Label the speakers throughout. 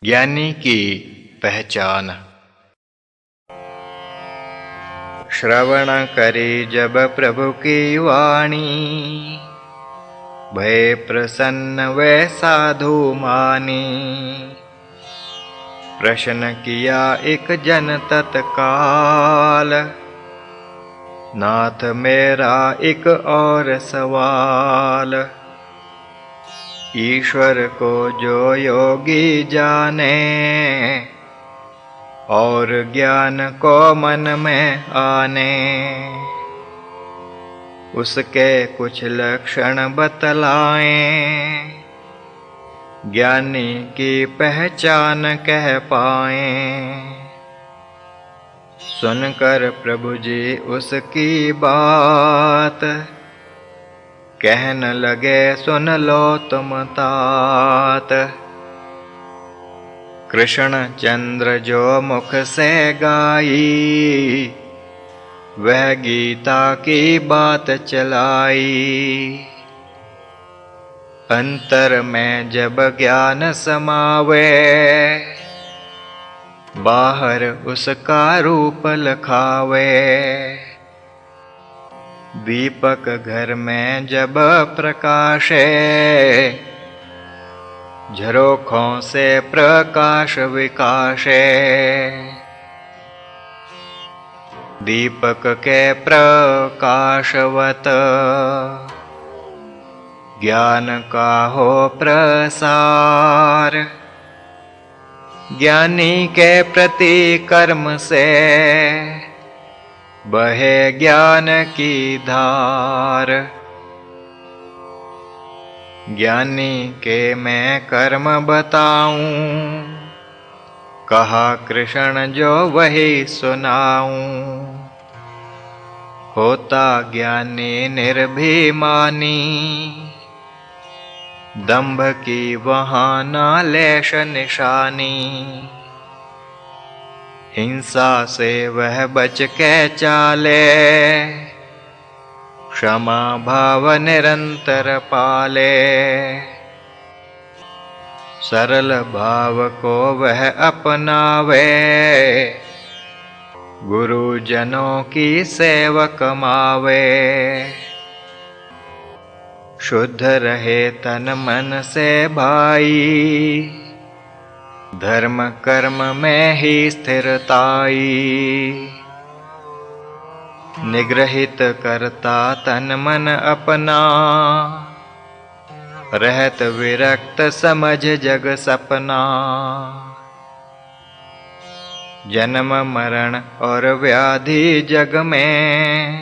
Speaker 1: ज्ञानी की पहचान। श्रवण करे जब प्रभु की वाणी, भय प्रसन्न वे साधु मानी। प्रश्न किया एक जन तत्काल, नाथ मेरा एक और सवाल। ईश्वर को जो योगी जाने, और ज्ञान को मन में आने। उसके कुछ लक्षण बतलाएं, ज्ञानी की पहचान कह पाएं। सुनकर प्रभु जी उसकी बात, कहन लगे सुन लो तुम तात। कृष्ण चंद्र जो मुख से गाई, वह गीता की बात चलाई। अंतर में जब ज्ञान समावे, बाहर उसका रूप लखावे। दीपक घर में जब प्रकाशे, झरोखों से प्रकाश विकाशे। दीपक के प्रकाशवत, ज्ञान का हो प्रसार। ज्ञानी के प्रति कर्म से, बहे ज्ञान की धार। ज्ञानी के मैं कर्म बताऊं, कहा कृष्ण जो वही सुनाऊं। होता ज्ञानी निर्भिमानी, दंभ की वहाँ न लेश निशानी। हिंसा से वह बच के चाले, क्षमा भाव निरंतर पाले। सरल भाव को वह अपनावे, गुरुजनों की सेवक मावे। शुद्ध रहे तन मन से भाई, धर्म कर्म में ही स्थिरताई। निग्रहित करता तन मन अपना, रहत विरक्त समझ जग सपना। जन्म मरण और व्याधि जग में,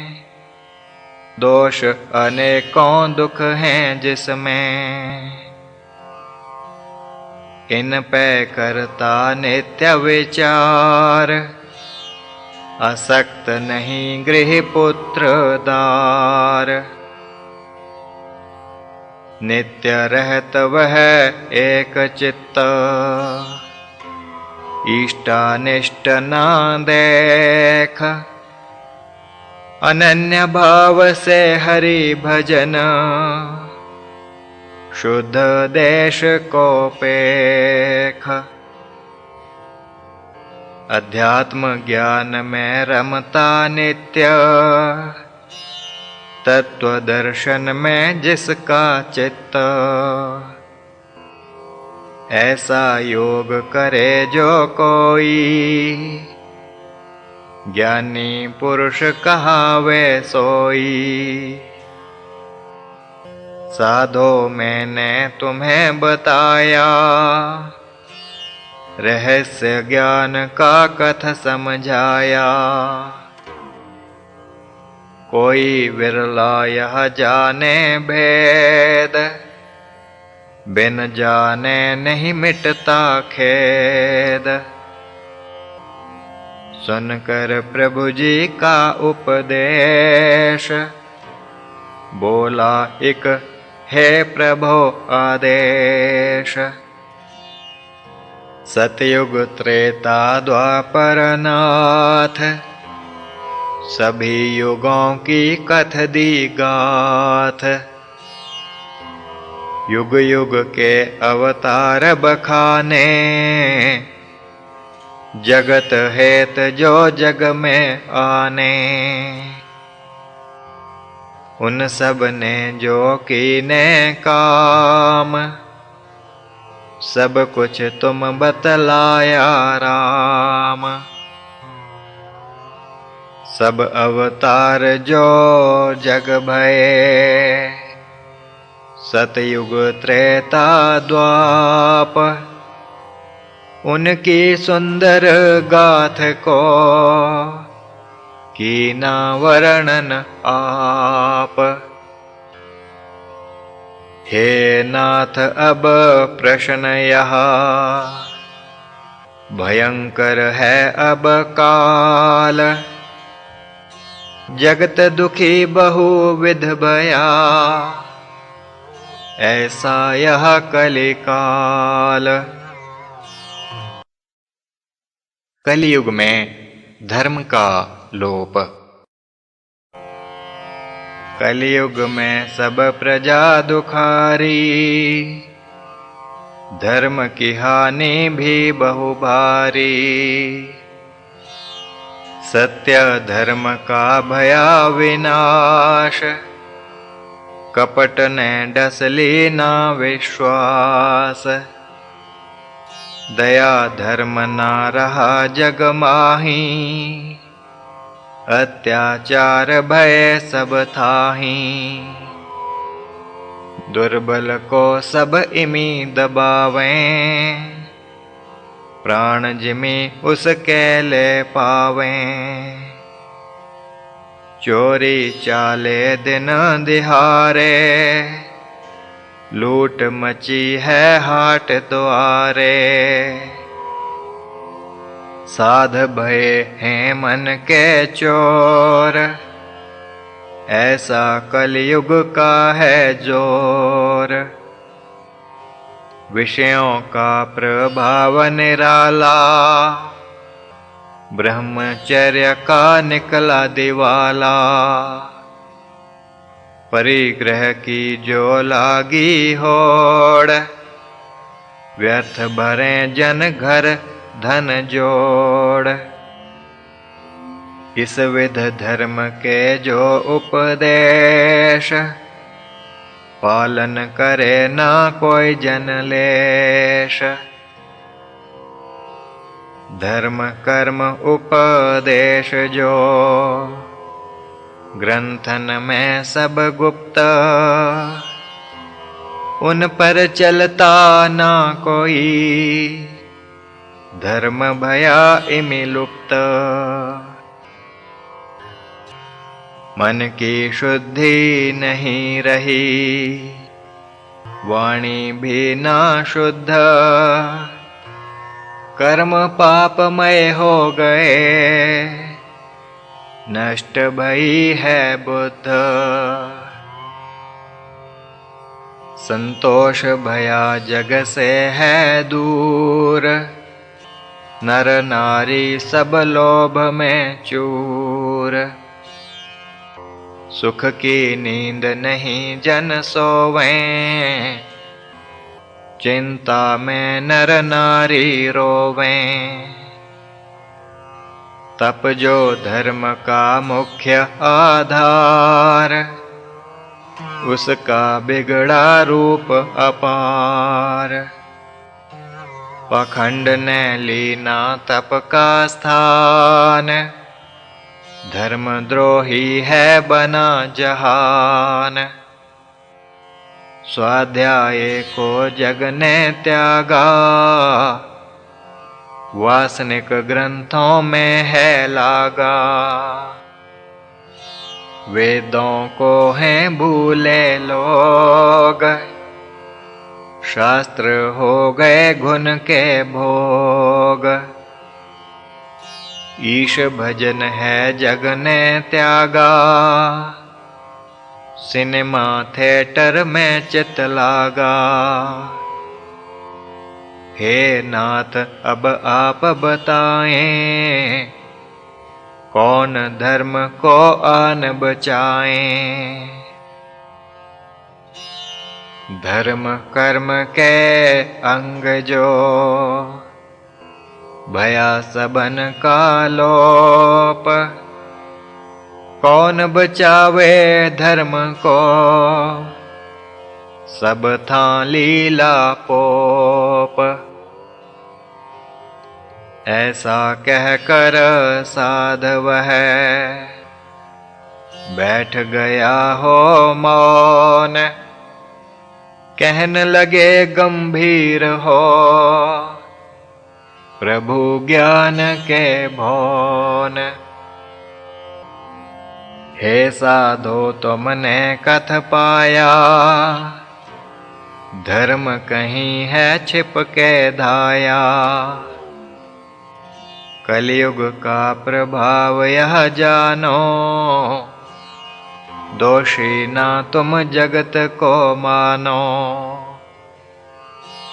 Speaker 1: दोष अनेकों दुख हैं जिसमें। इन पे करता नित्य विचार, असक्त नहीं गृह पुत्र दार। नित्य रहत वह एक चित्त, इष्टानिष्ट ना देख। अनन्य भाव से हरि भजन, शुद्ध देश को पेख। अध्यात्म ज्ञान में रमता नित्य, तत्व दर्शन में जिसका चित्त। ऐसा योग करे जो कोई, ज्ञानी पुरुष कहावे सोई। साधो मैंने तुम्हें बताया, रहस्य ज्ञान का कथ समझाया। कोई विरला यह जाने भेद, बिन जाने नहीं मिटता खेद। सुनकर प्रभु जी का उपदेश, बोला एक हे प्रभो आदेश। सतयुग त्रेता द्वापर नाथ, सभी युगों की कथ दी गाथ। युग युग के अवतार बखाने, जगत हेत जो जग में आने। उन सब ने जो कीने काम, सब कुछ तुम बतलाया राम। सब अवतार जो जग भये, सतयुग त्रेता द्वाप। उनकी सुंदर गाथ को कीना वर्णन आप। हे नाथ अब प्रश्न यह, भयंकर है अब काल। जगत दुखी बहुविध भया, ऐसा यह कलिकाल। कलियुग में धर्म का लोप। कलियुग में सब प्रजा दुखारी, धर्म की हानि भी बहु भारी। सत्य धर्म का भया विनाश, कपट ने डस ली ना विश्वास। दया धर्म ना रहा जग माही, अत्याचार भय सब थाही। दुर्बल को सब इमी दबावें, प्राण जिमी उसके ले पावें। चोरी चाले दिन दिहारे, लूट मची है हाट द्वारे। साध भये हैं मन के चोर, ऐसा कलयुग का है जोर। विषयों का प्रभाव निराला, ब्रह्मचर्य का निकला दिवाला। परिग्रह की जो लागी होड़, व्यर्थ भरे जन घर धन जोड़। इस विध धर्म के जो उपदेश, पालन करे ना कोई जनलेश। धर्म कर्म उपदेश जो, ग्रंथन में सब गुप्त। उन पर चलता ना कोई, धर्म भया इमि लुप्त। मन की शुद्धि नहीं रही, वाणी भी ना शुद्ध। कर्म पापमय हो गए, नष्ट भई है बुद्ध। संतोष भया जग से है दूर, नर नारी सब लोभ में चूर। सुख की नींद नहीं जन सोवें, चिंता में नर नारी रोवें। तप जो धर्म का मुख्य आधार, उसका बिगड़ा रूप अपार। पाखंड ने लीना तप का स्थान, धर्मद्रोही है बना जहान। स्वाध्याय को जग ने त्यागा, वासनिक ग्रंथों में है लागा। वेदों को हैं भूले लोग, शास्त्र हो गए घुन के भोग। ईश भजन है जग ने त्यागा, सिनेमा थिएटर में चित लागा। हे नाथ अब आप बताएं, कौन धर्म को आन बचाएं। धर्म कर्म के अंग जो भया सबन का लोप। कौन बचावे धर्म को सब था लीला पोप। ऐसा कहकर साधव है बैठ गया हो मौन। कहन लगे गंभीर हो प्रभु ज्ञान के भौन। हे साधो तुमने कथ पाया धर्म कहीं है छिप के धाया। कलयुग का प्रभाव यह जानो दोषी ना तुम जगत को मानो।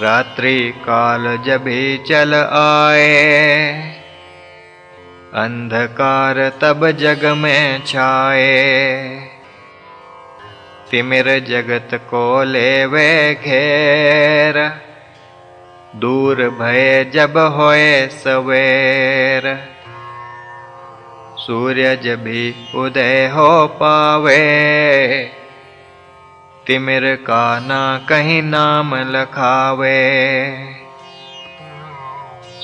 Speaker 1: रात्रि काल जब भी चल आए अंधकार तब जग में छाए। तिमिर जगत को लेवे घेर दूर भय जब होए सवेर। सूर्य जब भी उदय हो पावे तिमिर का ना कहीं नाम लखावे।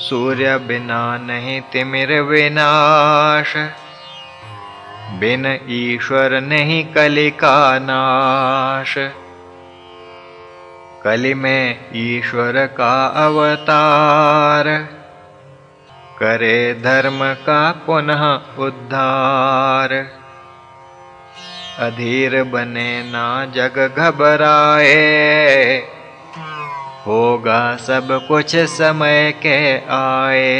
Speaker 1: सूर्य बिना नहीं तिमिर विनाश बिन ईश्वर नहीं कलि का नाश। कलि में ईश्वर का अवतार करे धर्म का पुनः उद्धार। अधीर बने ना जग घबराए होगा सब कुछ समय के आए।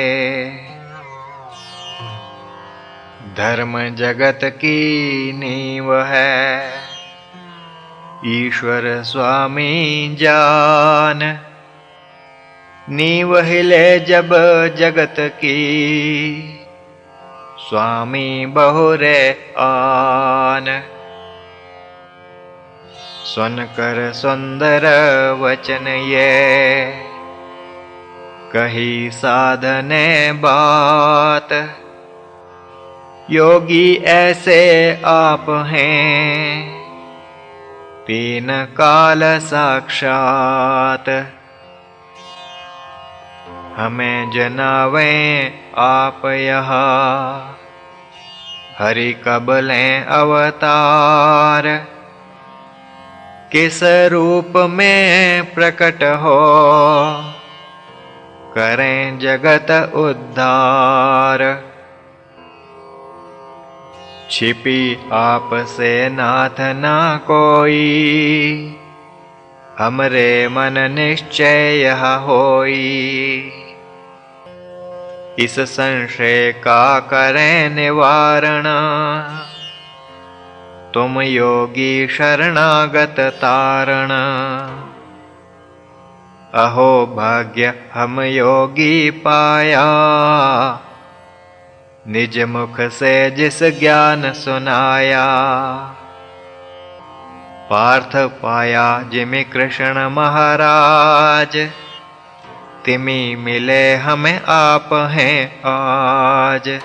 Speaker 1: धर्म जगत की नींव है ईश्वर स्वामी जान। नींव हिले जब जगत की स्वामी बहुरे आन। सुनकर सुंदर वचन ये कही साधने बात। योगी ऐसे आप हैं तीन काल साक्षात। हमें जनावें आप यहाँ हरि कब लें अवतार। किस रूप में प्रकट हो करें जगत उद्धार। छिपी आप से नाथ ना कोई हमरे मन निश्चय यह होई। इस संशय का करें निवारण तुम योगी शरणागत तारण। अहो भाग्य हम योगी पाया निज मुख से जिस ज्ञान सुनाया। पार्थ पाया जिमि कृष्ण महाराज तिमि मिले हमें आप हैं आज।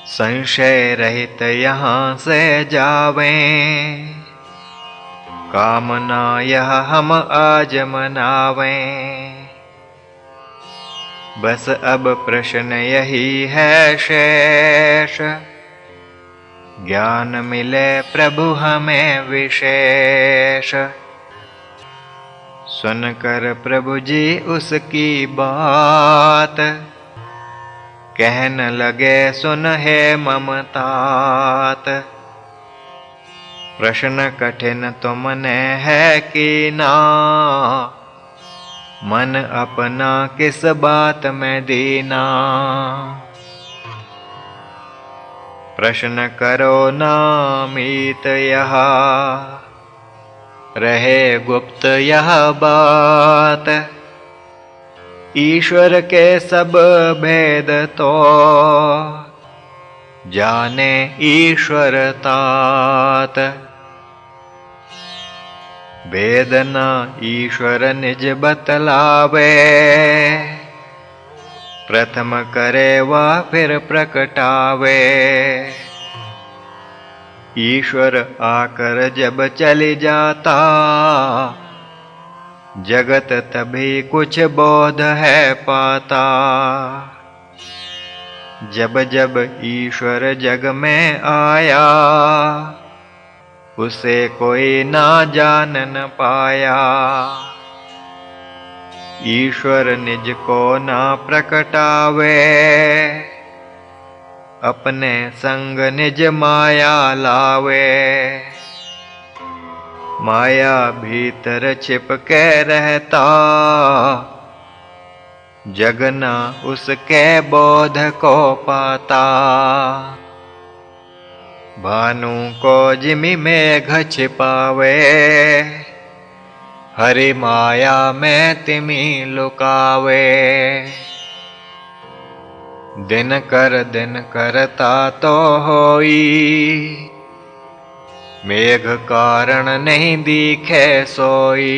Speaker 1: संशय रहित यहाँ से जावें कामना यह हम आज मनावें। बस अब प्रश्न यही है शेष ज्ञान मिले प्रभु हमें विशेष। सुनकर प्रभु जी उसकी बात कहन लगे सुन हे ममतात। प्रश्न कठिन तुमने है कि ना मन अपना किस बात में दीना। प्रश्न करो ना मीत यह रहे गुप्त यह बात। ईश्वर के सब भेद तो जाने ईश्वर तात। वेदना ईश्वर निज बतलावे, प्रथम करे वह फिर प्रकटावे। ईश्वर आकर जब चली जाता, जगत तभी कुछ बोध है पाता। जब जब ईश्वर जग में आया, उसे कोई ना जान न पाया। ईश्वर निज को ना प्रकटावे, अपने संग निज माया लावे। माया भीतर छिपके रहता, जगना उसके बोध को पाता। भानु को जिमि मेघ छिपावे, हरि माया में तिमि लुकावे। दिन करता तो होई, मेघ कारण नहीं दिखे सोई।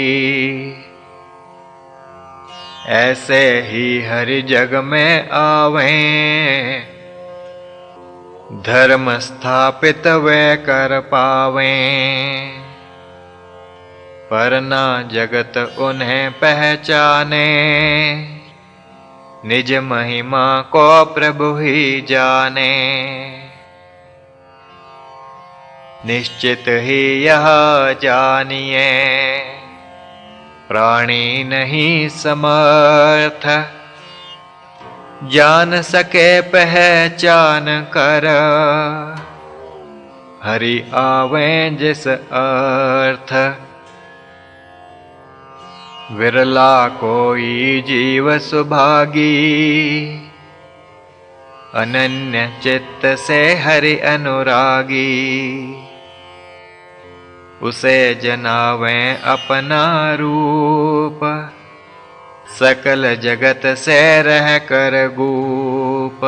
Speaker 1: ऐसे ही हरि जग में आवे, धर्म स्थापित वे कर पावे। पर ना जगत उन्हें पहचाने, निज महिमा को प्रभु ही जाने। निश्चित ही यह जानिए, प्राणी नहीं समर्थ, जान सके पहचान कर। हरि आवे जिस अर्थ, विरला कोई जीव सुभागी। अनन्य चित्त से हरि अनुरागी, उसे जनावे अपना रूप। सकल जगत से रह कर गूप,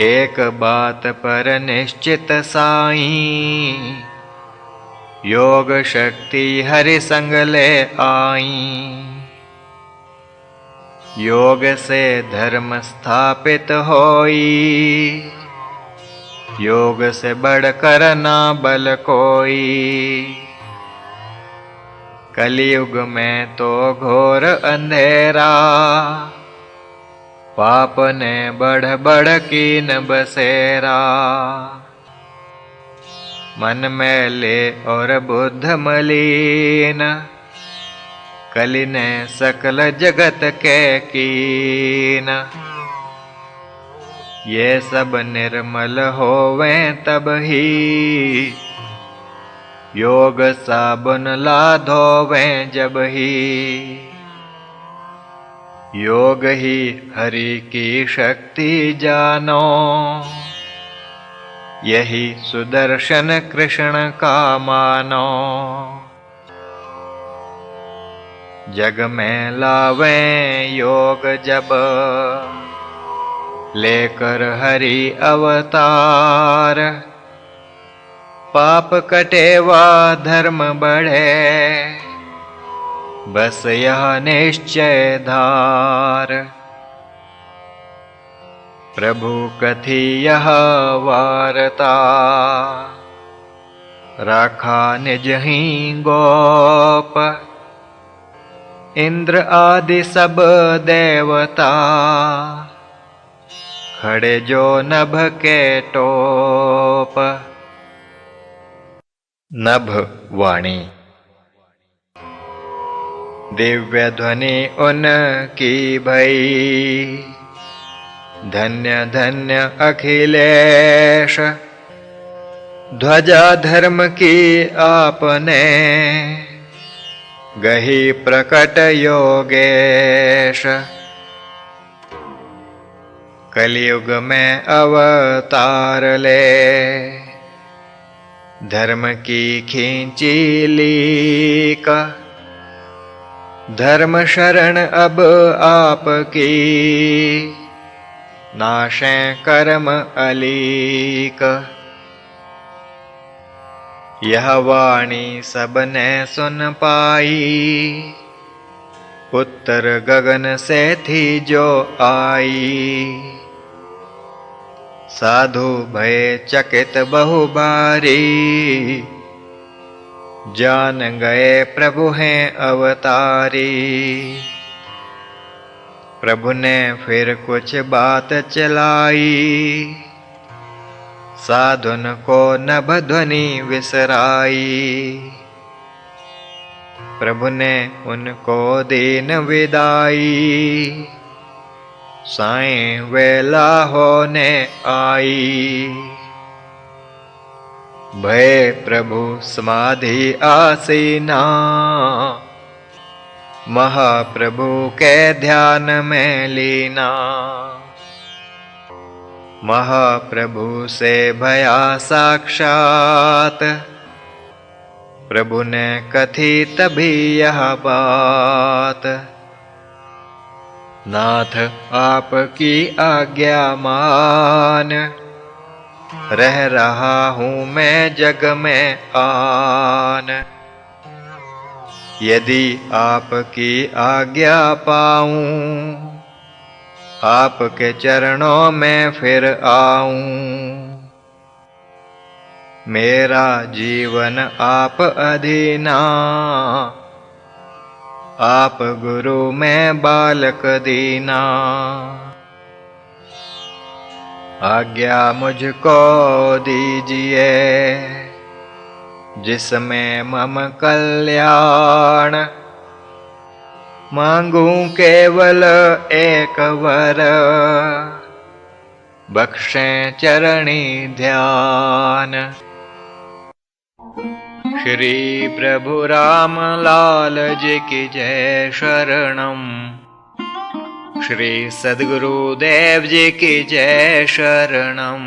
Speaker 1: एक बात पर निश्चित साईं। योग शक्ति हरि संग ले आई, योग से धर्म स्थापित होई। योग से बढ़कर ना बल कोई, कलयुग में तो घोर अंधेरा। पाप ने बढ़ कीन बसेरा, मन में ले और बुद्ध मलिन। कलि ने सकल जगत के कीन, ये सब निर्मल होवे तब ही। योग साबुन ला धोवे जब ही, योग ही हरि की शक्ति जानो। यही सुदर्शन कृष्ण का मानो, जग में लावे योग जब, लेकर हरि अवतार। पाप कटेवा धर्म बढ़े, बस यह निश्चय धार। प्रभु कथि यह वारता, राखा निज ही गोप। इंद्र आदि सब देवता, खड़े जो नभ के टोप। नभ वाणी, दिव्य ध्वनि उनकी भई। धन्य धन्य अखिलेश, ध्वजा धर्म की आपने। गही प्रकट योगेश, कलयुग में अवतार ले। धर्म की खींची लीक, धर्म शरण अब आपकी। नाशे कर्म अलीक, यह वाणी सबने सुन पाई, उत्तर गगन से थी जो आई। साधु भय चकित बहु भारी, जान गए प्रभु हैं अवतारी। प्रभु ने फिर कुछ बात चलाई, साधुन को नभ ध्वनि विसराई। प्रभु ने उनको दीन विदाई, साईं वेला होने आई। भय प्रभु समाधि आसीना, महाप्रभु के ध्यान में लीना। महाप्रभु से भया साक्षात, प्रभु ने कथी तभी यह बात। नाथ आपकी आज्ञा मान, रह रहा हूँ मैं जग में आन। यदि आपकी आज्ञा पाऊं, आपके चरणों में फिर आऊं। मेरा जीवन आप अधीना, आप गुरु में बालक दीना। आज्ञा मुझको दीजिए, जिसमें मम कल्याण। मांगूं केवल एक वर, बख्शें चरणी ध्यान। श्री प्रभु राम लाल जी की जय शरणम। श्री सद्गुरुदेव जी की जय शरणम।